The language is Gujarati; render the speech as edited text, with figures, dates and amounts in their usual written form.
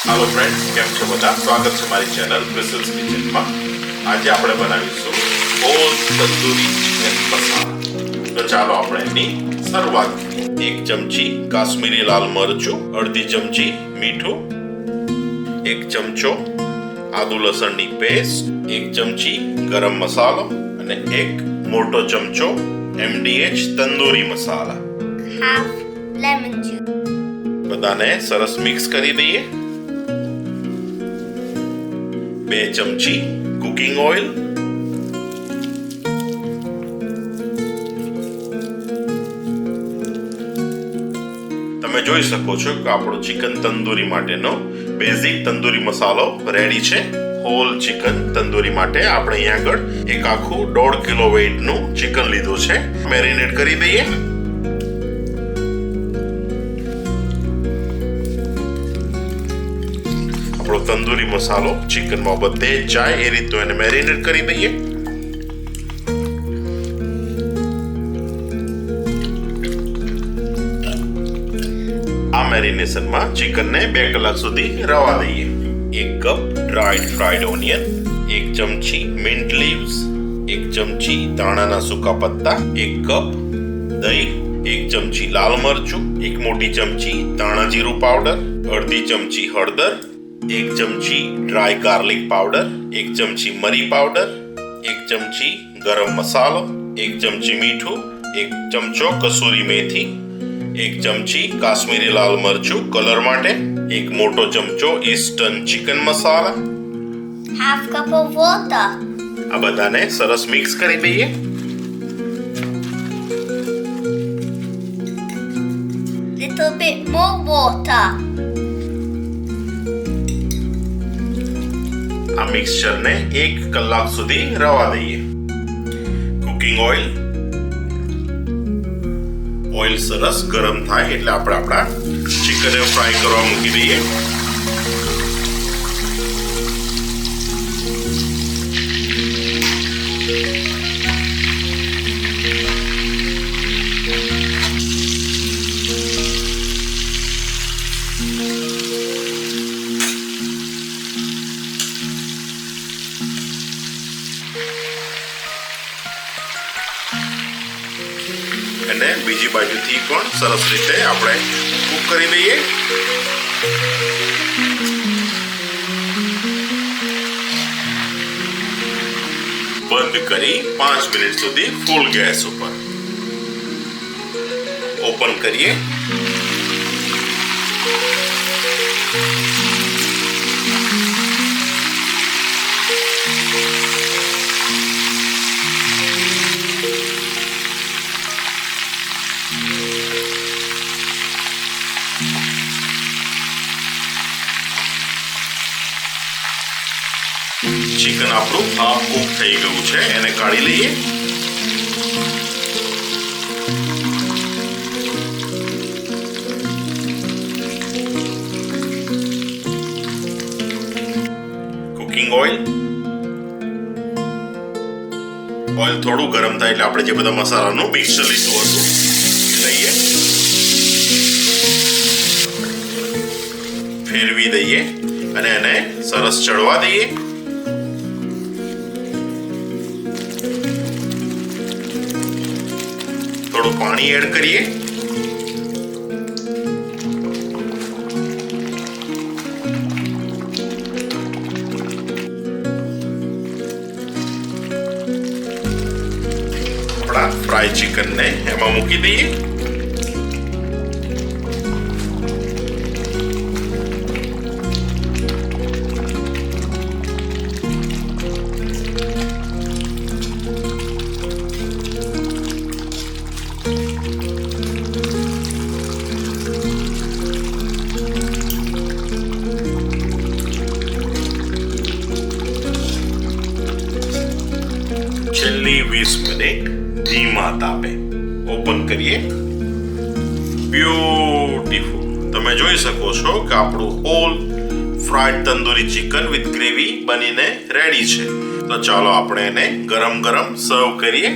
हेलो फ्रेंड्स, કેમ છો બધા? સ્વાગત છે મારી ચેનલ ક્રિસલ્સ કિચનમાં. આજે આપણે બનાવીશું હોલ તંદૂરી ચિકન મસાલા. તો ચાલો આપણે એની શરૂઆત કરીએ. 1 ચમચી કાશ્મીરી લાલ મરચું, અડધી ચમચી મીઠું, 1 ચમચો આદુ લસણની પેસ્ટ, 1 ચમચી ગરમ મસાલો અને 1 મોટો ચમચો MDH તંદૂરી મસાલા. half lemon juice. બધાને સરસ મિક્સ કરી દઈએ. 2 ચમચી કુકિંગ ઓઇલ, તમે જોઈ શકો છો કે આપણો ચિકન તંદૂરી માટેનો બેઝિક તંદૂરી મસાલો રેડી છે. હોલ ચિકન તંદૂરી માટે આપણે અહીંયા આગળ એક આખું 1.5 કિલો વેઇટનું ચિકન લીધું છે. મેરિનેટ કરી દઈએ. આપણો તંદૂરી મસાલો ચિકનમાં બધે જાય એ રીતે એને મેરિનેટ કરી દઈએ. આ મેરિનેશનમાં ચિકનને 2 કલાક સુધી રવા દઈએ. 1 કપ ડ્રાઈડ ફ્રાઈડ ઓનિયન, 1 ચમચી મિન્ટ લીવ્સ, 1 ચમચી ધાણાના સૂકા પત્તા, 1 કપ દહીં, 1 ચમચી લાલ મરચું, 1 મોટી ચમચી ધાણા જીરું પાવડર, અડધી ચમચી હળદર, 1 ચમચી ડ્રાય ગાર્લિક પાવડર, 1 ચમચી મરી પાવડર, 1 ચમચી ગરમ મસાલો, 1 ચમચી મીઠું, 1 ચમચો કસૂરી મેથી, 1 ચમચી કાશ્મીરી લાલ મરચું કલર માટે, 1 મોટો ચમચો ઈસ્ટર્ન ચિકન મસાલા, half cup of water. આ બધાને સરસ મિક્સ કરી દઈએ. Little bit more water. આ મિક્સચરને 1 કલાક સુધી રવા દઈએ. કુકિંગ ઓઇલ સરસ ગરમ થાય એટલે આપણે આપણા ચિકનને ફ્રાય કરવા મૂકી દઈએ. અને બીજી બાજુથી પણ સરસ રીતે આપણે કૂક કરી દઈએ. બંધ કરી 5 મિનિટ સુધી ફૂલ ગેસ ઉપર. ઓપન કરીએ. ચિકન આપણું હાફ કૂક થઈ ગયું છે, એને કાઢી લઈએ. કુકિંગ ઓઇલ થોડું ગરમ થાય એટલે આપણે જે બધા મસાલાનું મિક્સર લીધું હતું લઈએ, ફેરવી દઈએ અને એને સરસ ચડવા દઈએ. થોડું પાણી એડ કરીએ. આપણા ફ્રાય ચિકનને એમાં મૂકી દઈએ. છેલ્લી 20 મિનિટ ધીમા તાપે ઓપન કરીએ. બ્યુટીફુલ. તમે જોઈ શકો છો કે આપણું whole fried tandoori chicken with gravy બનીને રેડી છે. તો ચાલો આપણે એને ગરમ ગરમ સર્વ કરીએ.